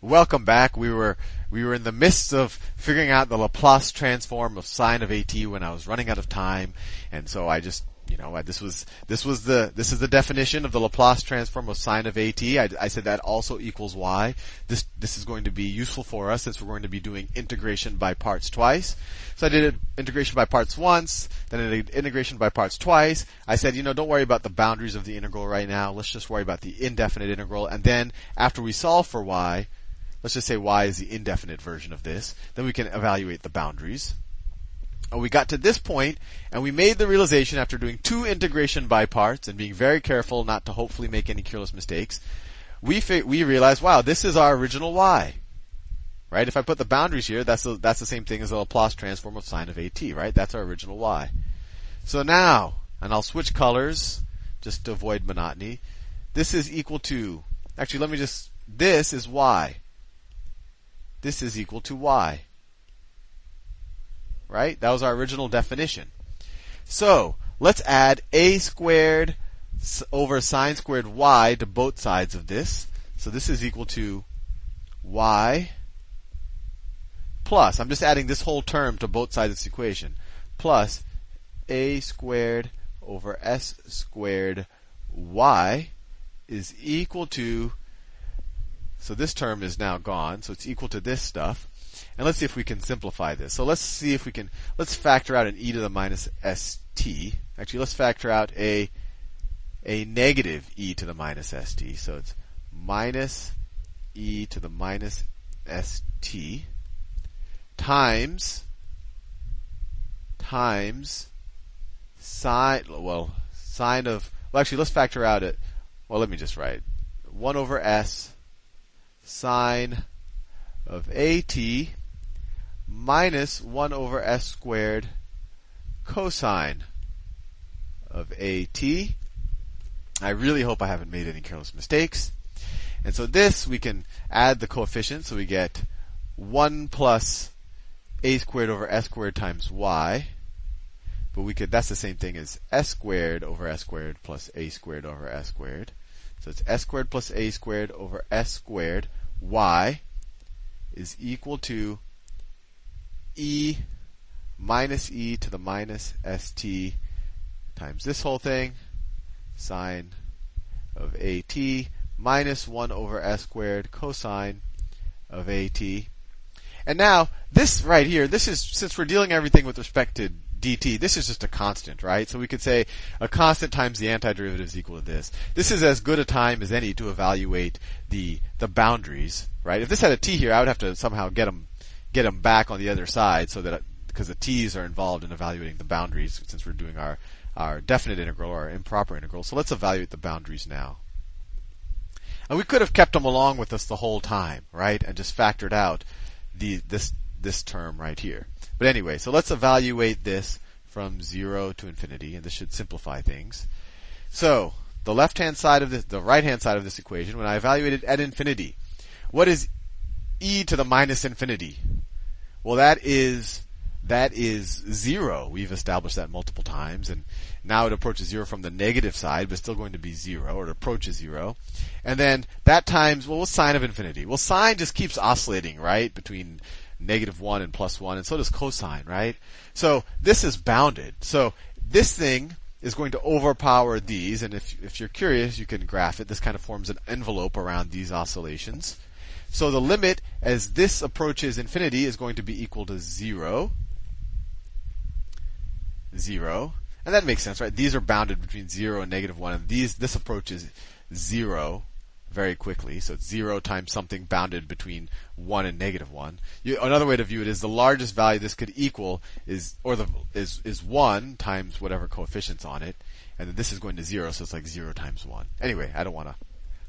Welcome back. We were in the midst of figuring out the Laplace transform of sine of at when I was running out of time, and so I just this is the definition of the Laplace transform of sine of at. I said that also equals y. This is going to be useful for us since we're going to be doing integration by parts twice. So I did integration by parts once, then I did integration by parts twice. I said, don't worry about the boundaries of the integral right now. Let's just worry about the indefinite integral, and then after we solve for y, let's just say y is the indefinite version of this. Then we can evaluate the boundaries. And we got to this point, and we made the realization after doing two integration by parts and being very careful not to hopefully make any careless mistakes. We realized, wow, this is our original y, right? If I put the boundaries here, that's the same thing as the Laplace transform of sine of at, right? That's our original y. So now, and I'll switch colors just to avoid monotony. This is equal to, actually, this is y. This is equal to y. Right? That was our original definition. So, let's add a squared over sine squared y to both sides of this. So this is equal to y plus, I'm just adding this whole term to both sides of this equation, plus a squared over s squared y is equal to, so this term is now gone, so it's equal to this stuff. And let's see if we can simplify this. So let's see if we can, let's factor out an e to the minus st. Actually, let's factor out a negative e to the minus st. So it's minus e to the minus st times sine of, well, actually, let's factor out it. Well, let me just write 1 over s sine of at minus 1 over s squared cosine of at. I really hope I haven't made any careless mistakes. And so this, we can add the coefficients, so we get 1 plus a squared over s squared times y. But that's the same thing as s squared over s squared plus a squared over s squared. So it's s squared plus a squared over s squared y is equal to e minus e to the minus st times this whole thing, sine of at, minus 1 over s squared cosine of at. And now, this right here, this is, since we're dealing everything with respect to dt, this is just a constant, right? So we could say a constant times the antiderivative is equal to this. This is as good a time as any to evaluate the boundaries, right? If this had a t here, I would have to somehow get them back on the other side, so that, because the t's are involved in evaluating the boundaries, since we're doing our definite integral or our improper integral. So let's evaluate the boundaries now. And we could have kept them along with us the whole time, right? And just factored out this term right here. But anyway, so let's evaluate this from 0 to infinity, and this should simplify things. So the left-hand side of this, the right-hand side of this equation, when I evaluate it at infinity, what is e to the minus infinity? Well, that is 0. We've established that multiple times, and now it approaches 0 from the negative side, but still going to be 0, or it approaches 0. And then that times, well, what's sine of infinity? Well, sine just keeps oscillating, right, between -1 and +1, and so does cosine, right? So this is bounded. So this thing is going to overpower these, and if you're curious, you can graph it. This kind of forms an envelope around these oscillations. So the limit as this approaches infinity is going to be equal to 0. 0. And that makes sense, right? These are bounded between 0 and -1, and this approaches 0 very quickly. So it's 0 times something bounded between 1 and -1. Another way to view it is the largest value this could equal is 1 times whatever coefficient's on it, and then this is going to 0, so it's like 0 times 1. Anyway, I don't want to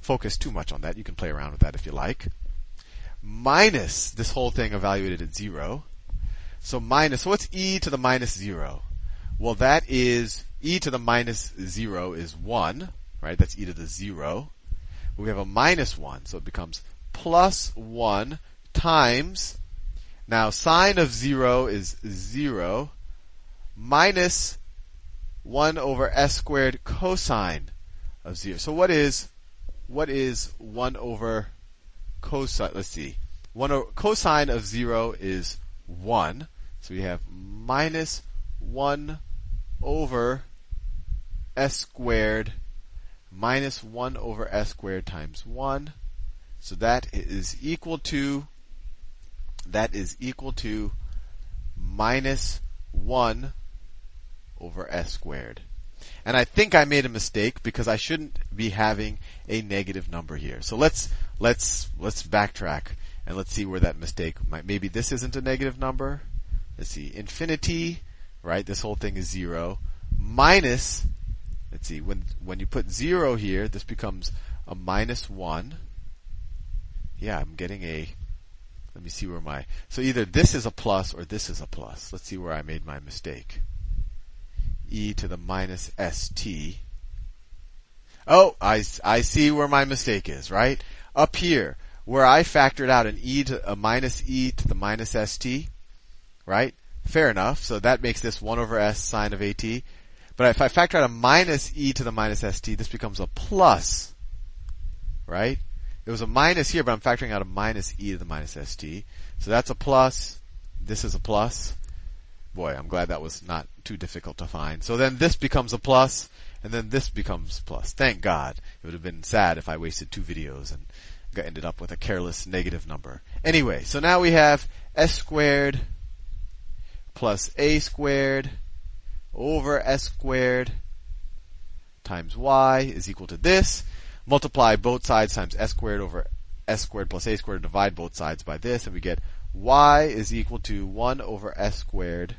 focus too much on that. You can play around with that if you like. Minus this whole thing evaluated at 0. So what's e to the minus 0? Well, that is e to the minus 0 is 1, right? That's e to the 0. We have a minus 1, so it becomes plus 1 times, now sine of 0 is 0, minus 1 over s squared cosine of 0. So what is 1 over cosine. Let's see. Cosine of 0 is 1. So we have minus 1 over s squared minus 1 over s squared times 1. So that is equal to minus 1 over s squared. And I think I made a mistake because I shouldn't be having a negative number here. So let's backtrack and let's see where that mistake might. Maybe this isn't a negative number. Let's see, infinity, right? This whole thing is 0 minus. Let's see, when you put 0 here, this becomes a minus 1. Yeah, I'm getting a. Let me see where so either this is a plus or this is a plus. Let's see where I made my mistake. E to the minus st. Oh, I see where my mistake is, right? Up here, where I factored out a minus e to the minus st, right? Fair enough. So that makes this 1 over s sine of at. But if I factor out a minus e to the minus st, this becomes a plus, right? It was a minus here, but I'm factoring out a minus e to the minus st. So that's a plus. This is a plus. Boy, I'm glad that was not too difficult to find. So then this becomes a plus, and then this becomes plus. Thank God. It would have been sad if I wasted 2 videos and ended up with a careless negative number. Anyway, so now we have s squared plus a squared over s squared times y is equal to this. Multiply both sides times s squared over s squared plus a squared. Divide both sides by this, and we get y is equal to 1 over s squared.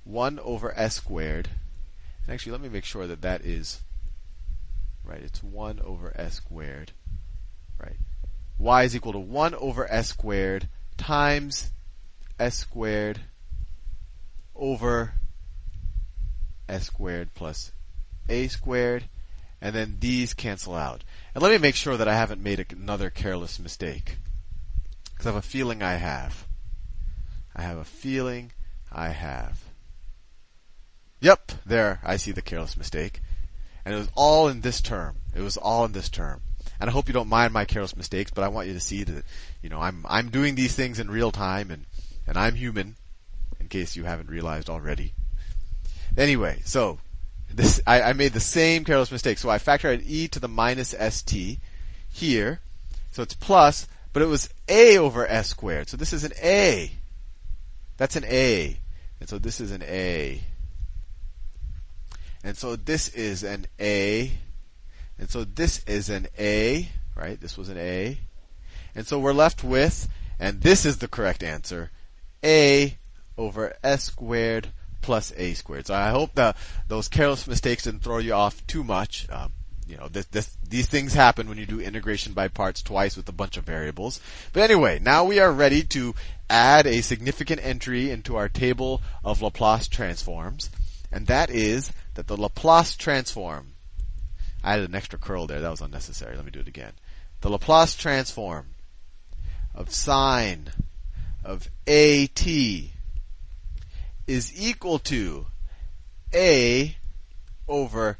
1 over s squared. And actually, let me make sure that is right. It's 1 over s squared. Right. Y is equal to 1 over s squared times s squared over s squared plus a squared. And then these cancel out. And let me make sure that I haven't made another careless mistake. Because I have a feeling I have. Yep, there, I see the careless mistake. And it was all in this term. And I hope you don't mind my careless mistakes, but I want you to see that, I'm doing these things in real time, and I'm human, in case you haven't realized already. Anyway, so I made the same careless mistake. So I factored e to the minus st here. So it's plus, but it was a over s squared. So this is an a. That's an a. And so this is an a. And so this is an a. And so this is an a. Right? This was an a. And so we're left with, and this is the correct answer, a over s squared plus a squared. So I hope that those careless mistakes didn't throw you off too much. These things happen when you do integration by parts twice with a bunch of variables. But anyway, now we are ready to add a significant entry into our table of Laplace transforms. And that is that the Laplace transform. I added an extra curl there. That was unnecessary. Let me do it again. The Laplace transform of sine of at is equal to a over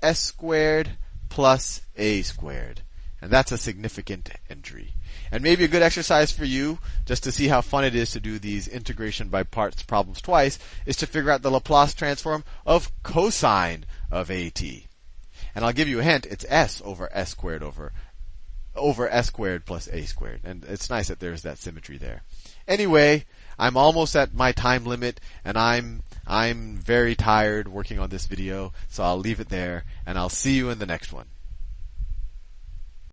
s squared plus a squared. And that's a significant entry. And maybe a good exercise for you, just to see how fun it is to do these integration by parts problems twice, is to figure out the Laplace transform of cosine of at. And I'll give you a hint, it's s over s squared over s squared plus a squared. And it's nice that there's that symmetry there. Anyway, I'm almost at my time limit, and I'm very tired working on this video, so I'll leave it there, and I'll see you in the next one.